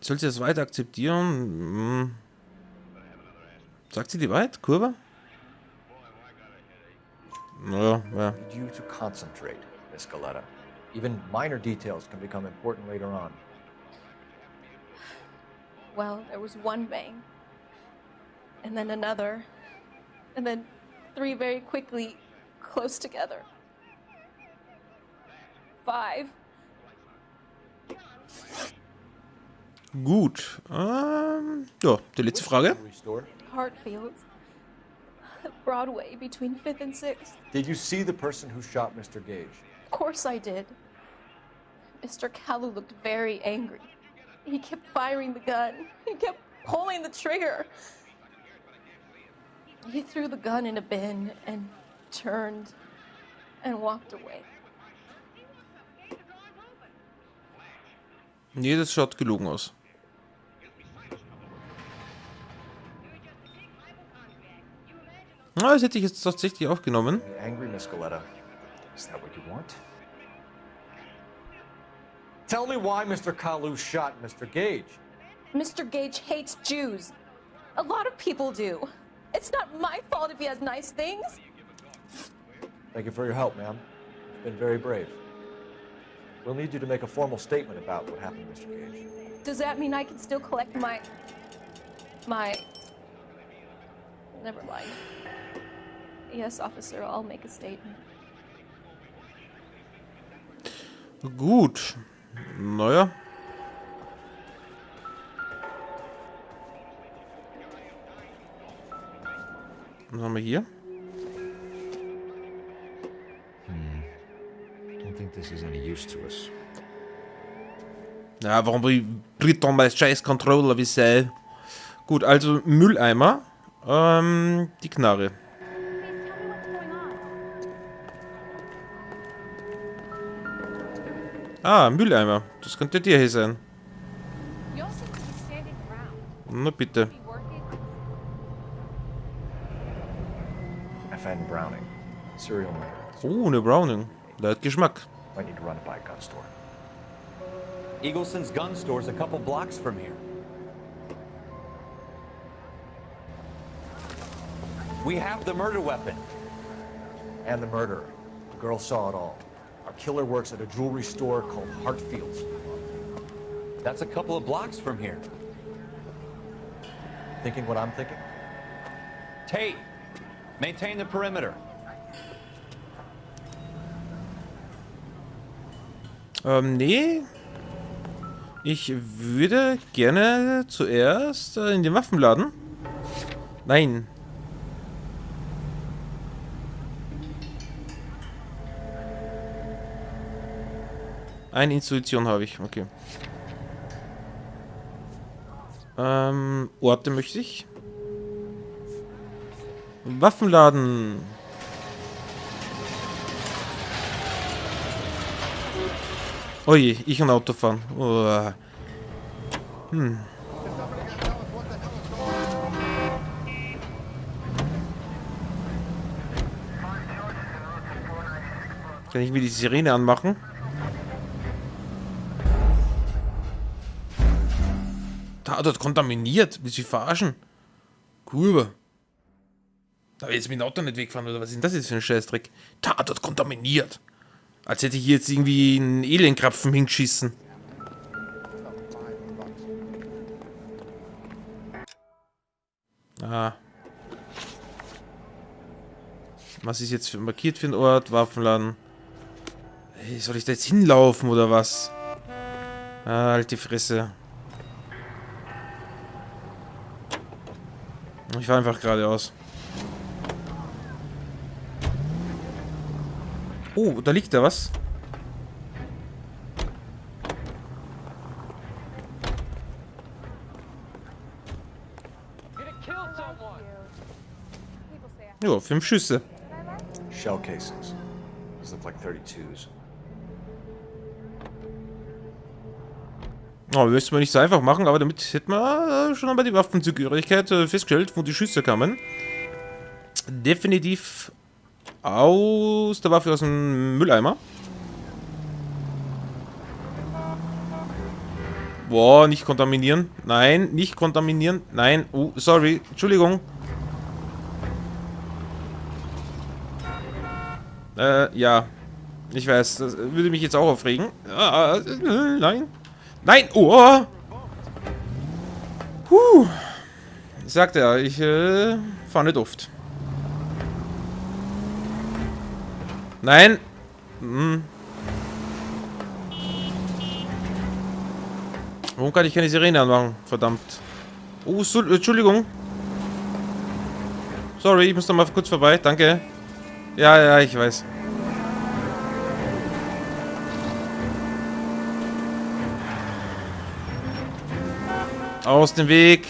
Soll sie das weiter akzeptieren? Sagt sie die Wahrheit? Kurve? Naja, ja. I need you to concentrate, Miss Galetta. Even minor details can become important later on. Well, there was one bang, and then another, and then three very quickly close together. 5. Gut. Ja, die letzte Frage. Hartfields. Broadway between 5th and 6th. Did you see the person who shot Mr. Gage? Of course I did. Mr. Kalu looked very angry. He kept firing the gun. He kept pulling the trigger. He threw the gun in a bin and turned and walked away. Nee, das schaut gelogen aus. Na, das hätte ich jetzt tatsächlich aufgenommen. Angry, Miss Galetta. Is that what you want? Tell me why Mr. Kalu shot Mr. Gage. Mr. Gage hates Jews. A lot of people do. It's not my fault if he has nice things. Thank you for your help, ma'am. You've been very brave. We'll need you to make a formal statement about what happened, Mr. Gage. Does that mean I can still collect my... Never mind. Yes, officer, I'll make a statement. Gut. Naja. Was haben wir hier? Don't think this is any use to us. Ja, warum vibriert doch mal scheiß Controller wie sei? Gut, also Mülleimer. Die Knarre. Ah, Mülleimer. Das könnte der hier sein. Na bitte. I found Browning. Serial number. Oh, eine Browning. Der hat Geschmack. Might need to run it by a gun store. Eagleson's gun store's a couple blocks from here. We have the murder weapon. And the murderer. The girl saw it all. Our killer works at a jewelry store called Hartfield's. That's a couple of blocks from here. Thinking what I'm thinking? Tate, maintain the perimeter. Nee. Ich würde gerne zuerst in den Waffenladen. Nein. Eine Intuition habe ich, okay. Orte möchte ich. Waffenladen. Oje, ich und Auto fahren. Oh. Kann ich mir die Sirene anmachen? Tatort kontaminiert. Willst du mich verarschen? Kurve. Da will jetzt mit dem Auto nicht wegfahren, oder was ist denn das jetzt für ein Scheißdreck? Tatort kontaminiert. Als hätte ich jetzt irgendwie einen Elendkrapfen hingeschissen. Ah. Was ist jetzt markiert für ein Ort? Waffenladen. Hey, soll ich da jetzt hinlaufen oder was? Ah, halt die Fresse. Ich fahre einfach geradeaus. Oh, da liegt da was. Ja, 5 Schüsse. Shell casings. These look like 32s. Oh, müsste man nicht so einfach machen, aber damit hätten wir schon einmal die Waffenzugehörigkeit festgestellt, wo die Schüsse kamen. Definitiv aus der Waffe aus dem Mülleimer. Boah, nicht kontaminieren. Nein, nicht kontaminieren. Nein, sorry. Entschuldigung. Ja. Ich weiß, das würde mich jetzt auch aufregen. Nein. Nein, Sagt er, ich fahre nicht oft. Nein. Warum kann ich keine Sirene anmachen? Verdammt. Entschuldigung. Sorry, ich muss noch mal kurz vorbei. Danke. Ja, ich weiß. Aus dem Weg.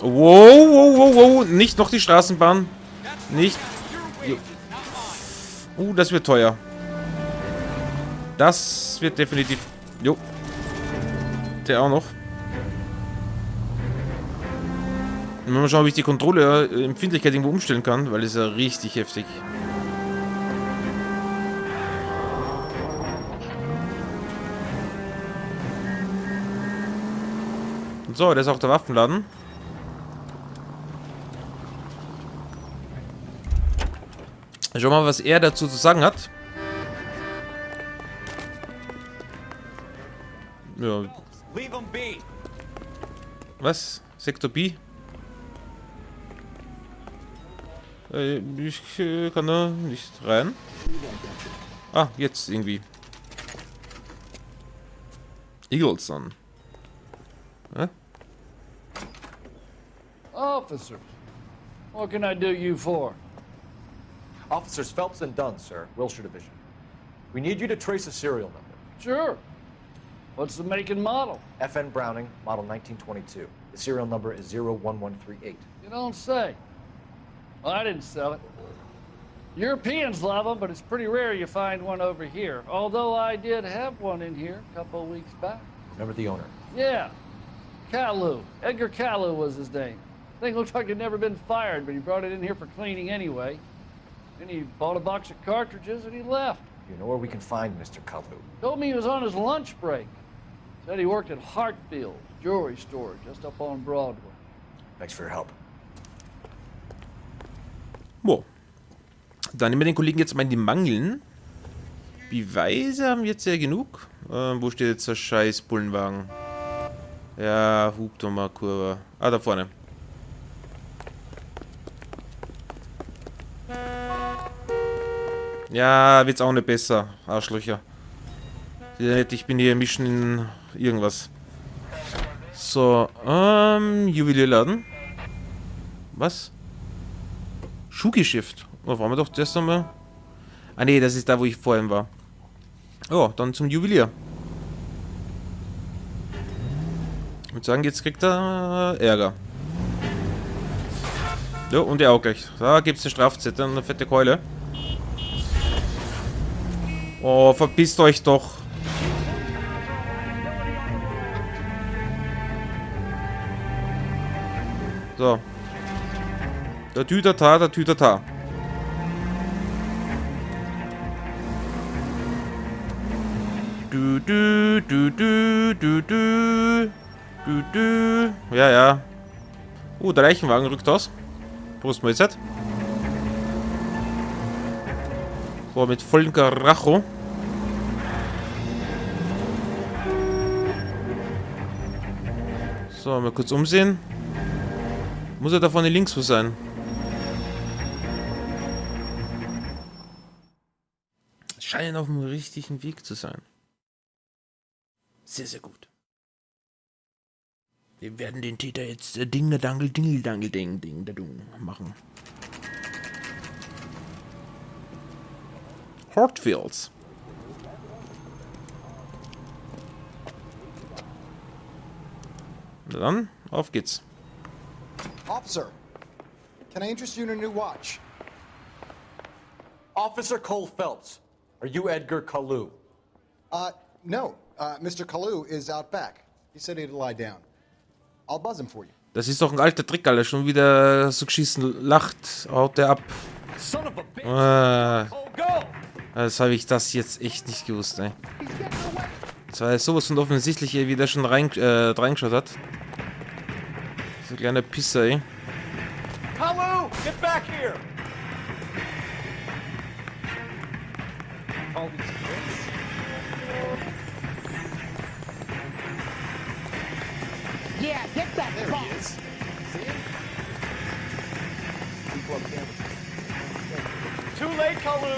Wow. Nicht noch die Straßenbahn. Nicht. Das wird teuer. Das wird definitiv... Jo. Der auch noch. Mal schauen, ob ich die Kontrolle-Empfindlichkeit irgendwo umstellen kann, weil es ja richtig heftig. So, das ist auch der Waffenladen. Schau mal, was er dazu zu sagen hat. Ja. Was? Sektor B? Ich kann da nicht rein. Ah, jetzt irgendwie. Eagleson. Hä? Officers, what can I do you for? Officers Phelps and Dunn, sir, Wilshire Division. We need you to trace a serial number. Sure. What's the make and model? FN Browning, model 1922. The serial number is 01138. You don't say. Well, I didn't sell it. Europeans love them, but it's pretty rare you find one over here. Although I did have one in here a couple of weeks back. Remember the owner? Yeah. Caillou. Edgar Caillou was his name. Thing looked like he'd never been fired, but he brought it in here for cleaning anyway. Then he bought a box of cartridges and he left. You know where we can find Mr. Caillou? Told me he was on his lunch break. Said he worked at Hartfield jewelry store just up on Broadway. Thanks for your help. Boah. Dann nehmen wir den Kollegen jetzt mal in die Mangeln. Beweise haben wir jetzt ja genug. Wo steht jetzt der scheiß Bullenwagen? Ja, hub doch mal Kurve. Ah, da vorne. Ja, wird's auch nicht besser. Arschlöcher. Ich bin hier mischen in irgendwas. So, Juwelierladen. Was? Schuhgeschäft. Oh, waren wir doch das nochmal? Ah ne, das ist da, wo ich vorhin war. Oh, dann zum Juwelier. Ich würde sagen, jetzt kriegt er Ärger. Ja, und er auch gleich. Da gibt's eine Strafzettel und eine fette Keule. Oh, verpisst euch doch. So. Der Tütata, der Tütata. Ja. Der Leichenwagen rückt aus. Prost, Mahlzeit. Boah, mit vollem Karacho. So, mal kurz umsehen. Muss er da vorne links wo sein? Scheinen auf dem richtigen Weg zu sein. Sehr, sehr gut. Wir werden den Täter jetzt Ding-Dangel-Dingel-Dangel-Ding-Ding machen. Hartfields. Na dann, auf geht's. Officer, can I interest you in a new watch? Officer Cole Phelps, are you Edgar Caillou? No. Mr. Caillou is out back. He said he'd lie down. I'll buzz him for you. Das ist doch ein alter Trick, Alter. Schon wieder so geschissen lacht. Haut der ab. Son of a bitch. Oh, go! Das habe ich das jetzt echt nicht gewusst, ey. Das war ja sowas von offensichtlich, ey, wie der schon reingeschaut hat. So ein kleiner Pisser, ey. Kalu, get back here! All these kids. Yeah, get that There ball. he is. See him? People on camera. Too late, Kalu!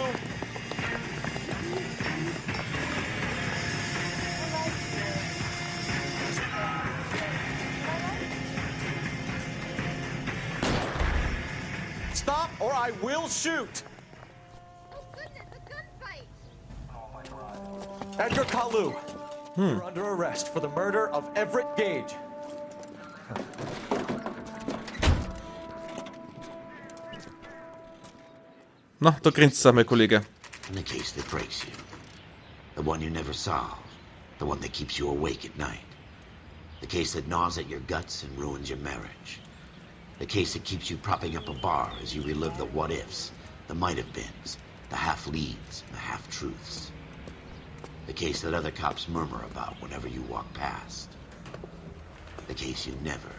Stop or I will shoot! Oh goodness, a gunfight! Edgar Kalu, you're under arrest for the murder of Everett Gage. Na, da grinst er, mein Kollege. In the case that breaks you. The one you never solve. The one that keeps you awake at night. The case that gnaws at your guts and ruins your marriage. The case that keeps you propping up a bar as you relive the what-ifs, the might-have-beens, the half-leads, and the half-truths. The case that other cops murmur about whenever you walk past. The case you never,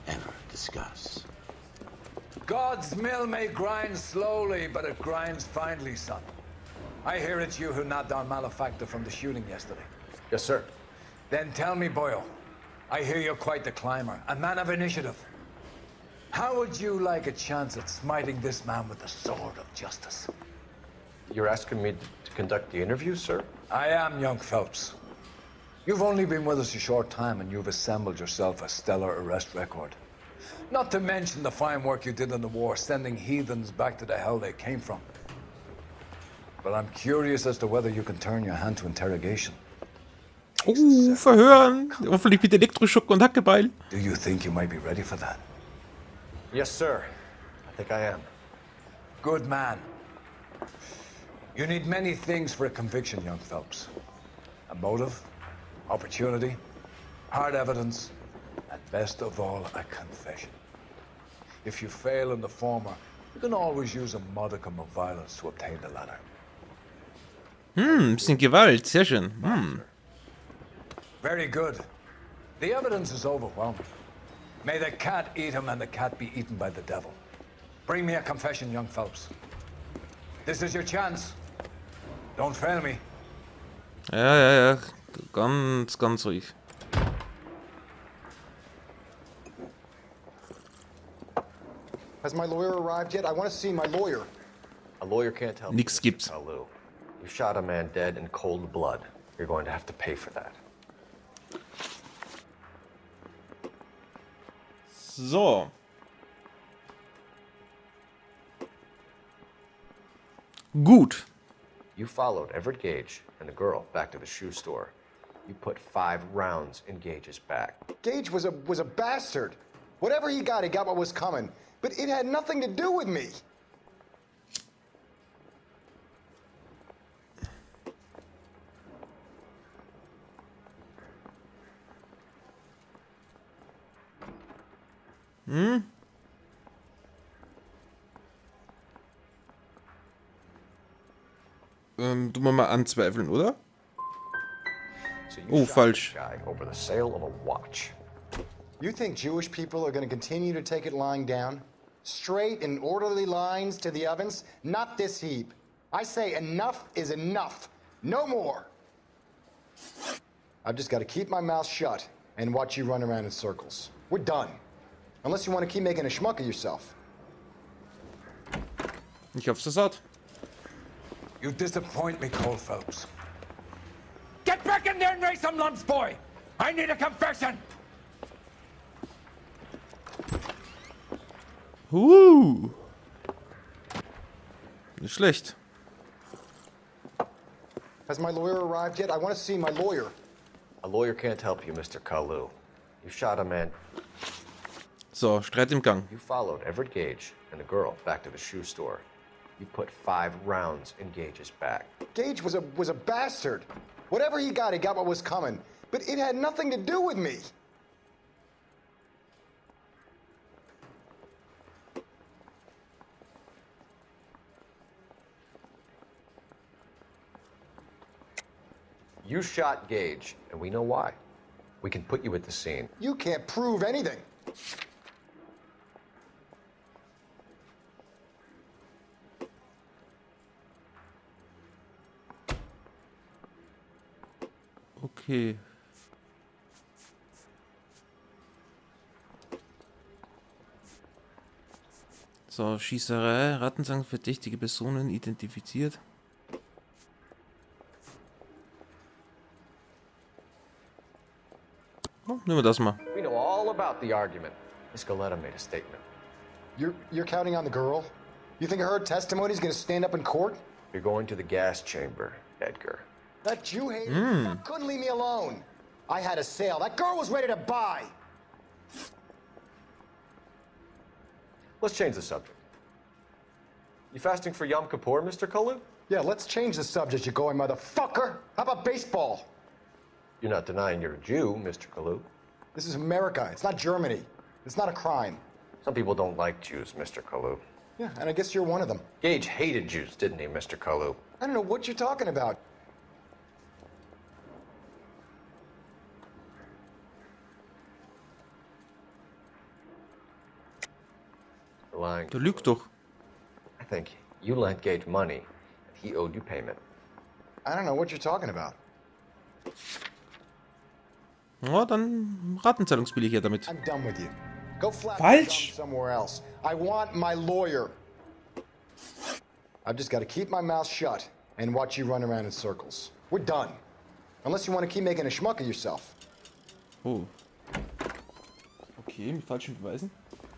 ever discuss. God's mill may grind slowly, but it grinds finely, son. I hear it's you who nabbed our malefactor from the shooting yesterday. Yes, sir. Then tell me, Boyle, I hear you're quite the climber, a man of initiative. How would you like a chance at smiting this man with the sword of justice? You're asking me to conduct the interview, sir? I am, young Phelps. You've only been with us a short time, and you've assembled yourself a stellar arrest record. Not to mention the fine work you did in the war, sending heathens back to the hell they came from. But I'm curious as to whether you can turn your hand to interrogation. Verhören. Hoffentlich mit Elektroschock und Hackebeil. Do you think you might be ready for that? Yes, sir. I think I am. Good man. You need many things for a conviction, young Phelps. A motive, opportunity, hard evidence, and best of all, a confession. If you fail in the former, you can always use a modicum of violence to obtain the latter. Ein bisschen Gewalt, sehr schön. Very good. The evidence is overwhelming. May the cat eat him and the cat be eaten by the devil. Bring me a confession, young Phelps. This is your chance. Don't fail me. Ja. Ganz, ganz ruhig. Has my lawyer arrived yet? I want to see my lawyer. A lawyer can't help Nix you, Mr. gibt's. Kalu. You shot a man dead in cold blood. You're going to have to pay for that. So. Gut. You followed Everett Gage and the girl back to the shoe store. You put 5 rounds in Gage's back. Gage was a bastard. Whatever he got what was coming. But it had nothing to do with me. Tun wir mal anzweifeln, oder? So you Oh, shot falsch. this guy over the sale of a watch. You think Jewish people are going to continue to take it lying down? Straight and orderly lines to the ovens? Not this heap. I say enough is enough. No more. I've just got to keep my mouth shut and watch you run around in circles. We're done. Unless you want to keep making a schmuck of yourself. Ich hoffe, das hat. You disappoint me, Cole Phelps. Get back in there and raise some lumps, boy! I need a confession! Nicht schlecht. Has my lawyer arrived yet? I want to see my lawyer. A lawyer can't help you, Mr. Kalu. You shot a man. So, Streit im Gang. You followed Everett Gage and the girl back to the shoe store. You put 5 rounds in Gage's back. Gage was a bastard. Whatever he got what was coming. But it had nothing to do with me. You shot Gage, and we know why. We can put you at the scene. You can't prove anything. Okay. So, Schießerei, Rattenzangen, verdächtige Personen identifiziert. Oh, nehmen wir das mal. We know all about the argument. Miss Galetta made a statement. You're counting on the girl? You think her testimony's gonna stand up in court? You're going to the gas chamber, Edgar. That Jew hater fuck couldn't leave me alone. I had a sale. That girl was ready to buy. Let's change the subject. You fasting for Yom Kippur, Mr. Kalu? Yeah, let's change the subject, you going motherfucker. How about baseball? You're not denying you're a Jew, Mr. Kalu. This is America. It's not Germany. It's not a crime. Some people don't like Jews, Mr. Kalu. Yeah, and I guess you're one of them. Gage hated Jews, didn't he, Mr. Kalu? I don't know what you're talking about. You're lying. Du lügst doch. I think you lent Gage money, and he owed you payment. I don't know what you're talking about. Ja, dann Ratenzahlungsbillig her damit. I'm done with you. Go flap Falsch. somewhere else. I want my lawyer. I've just got to keep my mouth shut and watch you run around in circles. We're done. Unless you want to keep making a schmuck of yourself. Oh. Okay, mit falschen Beweisen.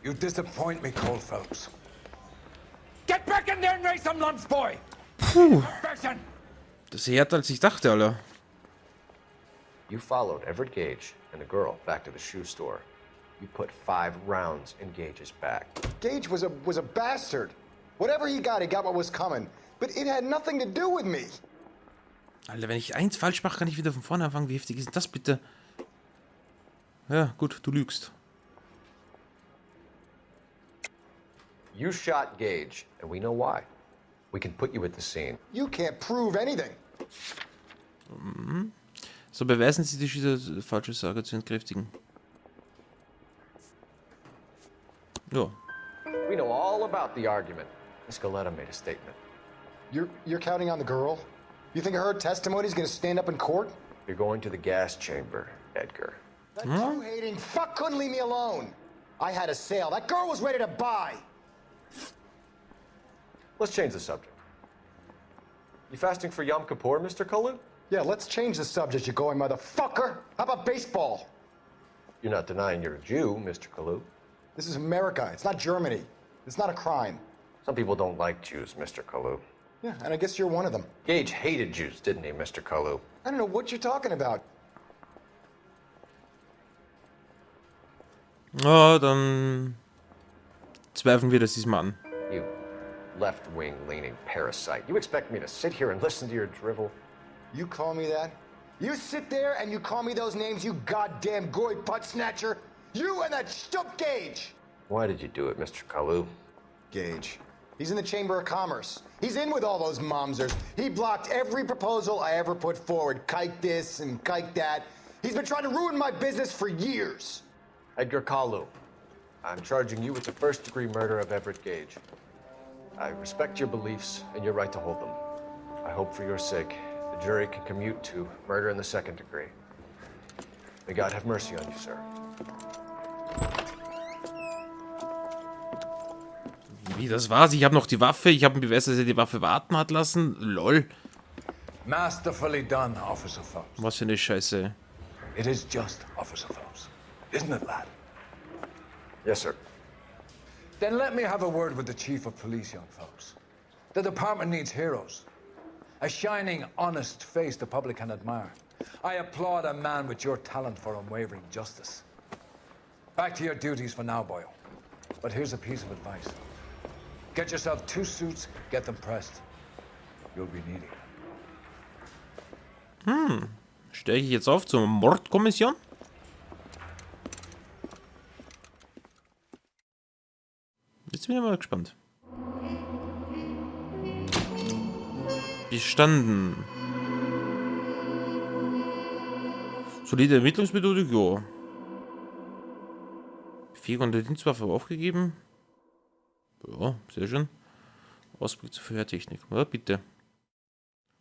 You disappoint me, Cole Phelps. Get back in there and raise some lumps, boy! Verbrechen! Das ist härter als ich dachte, Alter. You followed Everett Gage and the girl back to the shoe store. You put 5 rounds in Gage's back. Gage was a bastard. Whatever he got what was coming. But it had nothing to do with me. Alter, wenn ich eins falsch mache, kann ich wieder von vorne anfangen. Wie heftig ist denn das bitte? Ja, gut, du lügst. You shot Gage, and we know why. We can put you at the scene. You can't prove anything. So beweisen Sie die Schüsse, falsche Sage zu entkräftigen. Ja. We know all about the argument. Miss Galetta made a statement. You're counting on the girl? You think her testimony's gonna stand up in court? You're going to the gas chamber, Edgar. That Jew-hating fuck couldn't leave me alone. I had a sale. That girl was ready to buy. Let's change the subject. You fasting for Yom Kippur, Mr. Kalu? Yeah, let's change the subject, you going motherfucker. How about baseball? You're not denying you're a Jew, Mr. Kalu. This is America. It's not Germany. It's not a crime. Some people don't like Jews, Mr. Kalu. Yeah, and I guess you're one of them. Gage hated Jews, didn't he, Mr. Kalu? I don't know what you're talking about. Ja, dann zweifeln wir das diesmal an. You left-wing leaning parasite. You expect me to sit here and listen to your drivel? You call me that? You sit there and you call me those names, you goddamn goy butt snatcher? You and that stup Gage! Why did you do it, Mr. Kalu? Gage. He's in the Chamber of Commerce. He's in with all those momsers. He blocked every proposal I ever put forward. Kike this and kike that. He's been trying to ruin my business for years. Edgar Kalu, I'm charging you with the first-degree murder of Everett Gage. I respect your beliefs and your right to hold them. I hope for your sake the jury can commute to murder in the second degree. May God have mercy on you, sir. Wie, das war's? Ich habe noch die Waffe. Ich habe einen Beweis, dass er die Waffe warten hat lassen. Lol. Masterfully done, Officer Phelps. Was für eine Scheiße. It is just, Officer Phelps. Isn't it, lad? Yes, sir. Then let me have a word with the Chief of Police, young Phelps. The department needs heroes. A shining, honest face the public can admire. I applaud a man with your talent for unwavering justice. Back to your duties for now, Boyle. But here's a piece of advice. Get yourself 2 suits, get them pressed. You'll be needing them. Steige ich jetzt auf zur Mordkommission? Jetzt bin ich mal gespannt. Bestanden. Solide Ermittlungsmethodik, ja. Befähigung und der Dienstwaffe aufgegeben. Ja, sehr schön. Ausblick zur Verhörtechnik. Ja, bitte.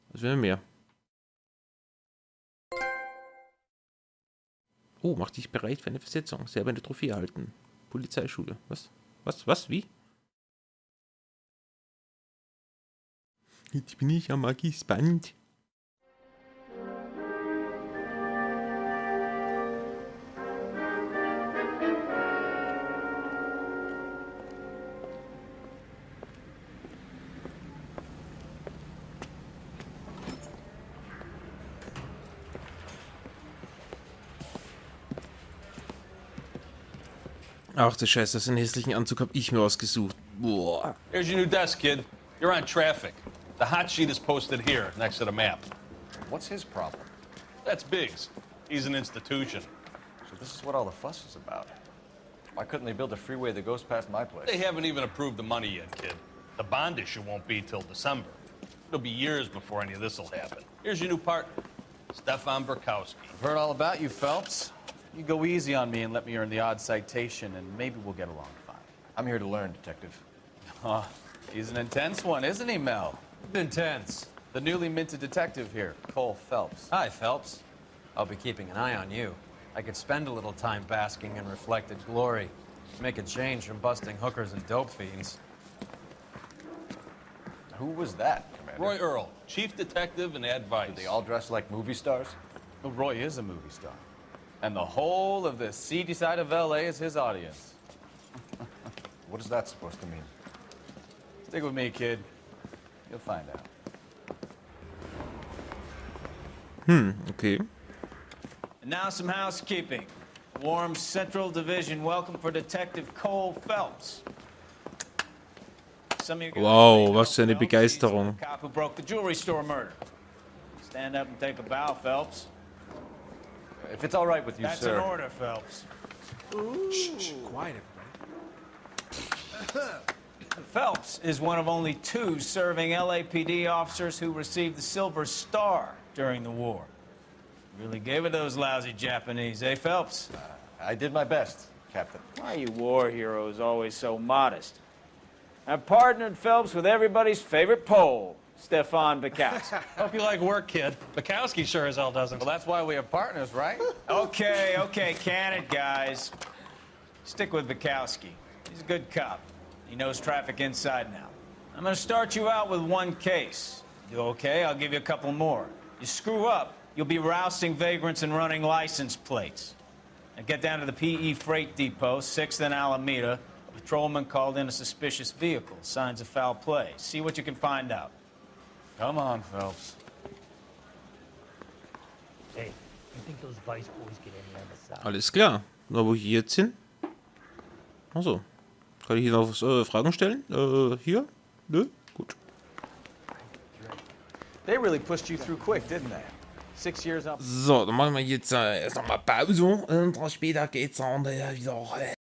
Was wäre mehr? Oh, mach dich bereit für eine Versetzung. Selber eine Trophäe erhalten. Polizeischule. Was? Was? Wie? Jetzt bin ich ja mal gespannt. Ach du Scheiße, so einen hässlichen Anzug habe ich mir ausgesucht. Boah. Here's your new desk, kid. You're on traffic. The hot sheet is posted here, next to the map. What's his problem? That's Biggs. He's an institution. So this is what all the fuss is about. Why couldn't they build a freeway that goes past my place? They haven't even approved the money yet, kid. The bond issue won't be till December. It'll be years before any of this will happen. Here's your new partner, Stefan Burkowski. I've heard all about you, Phelps. You go easy on me and let me earn the odd citation, and maybe we'll get along fine. I'm here to learn, Detective. Oh, he's an intense one, isn't he, Mel? Intense. The newly minted detective here, Cole Phelps. Hi, Phelps. I'll be keeping an eye on you. I could spend a little time basking in reflected glory. Make a change from busting hookers and dope fiends. Who was that, Commander? Roy Earl, chief detective and advice. They all dress like movie stars? Oh, Roy is a movie star. And the whole of the seedy side of L.A. is his audience. What is that supposed to mean? Stick with me, kid. You'll find out. Okay. And now some housekeeping. Warm Central Division welcome for Detective Cole Phelps. Some of you guys Wow, may know was für eine Phelps. He's Begeisterung. the cop who broke the jewelry store murder. Stand up and take a bow, Phelps. If it's all right with you, That's sir. an order, Phelps. Shh, quiet, everybody. Phelps is one of only 2 serving LAPD officers who received the Silver Star during the war. Really gave it those lousy Japanese, eh, Phelps? I did my best, Captain. Why are you war heroes always so modest? I've partnered Phelps with everybody's favorite Pole, Stefan Bukowski. Hope you like work, kid. Bukowski sure as hell doesn't. Well, that's why we have partners, right? Okay, can it, guys. Stick with Bukowski. He's a good cop. He knows traffic inside now. I'm gonna start you out with 1 case. Do okay? I'll give you a couple more. You screw up, you'll be rousting vagrants and running license plates. Now get down to the PE Freight Depot, 6th and Alameda. A patrolman called in a suspicious vehicle. Signs of foul play. See what you can find out. Come on, Phelps. Hey, you think those Vice Boys get any on the side? Alles klar. Na, wo ich jetzt hin? Achso. Kann ich hier noch Fragen stellen? Hier? Nö? Gut. They really pushed you through quick, didn't they? 6 years up. So, dann machen wir jetzt erst nochmal Pause und später geht's dann wieder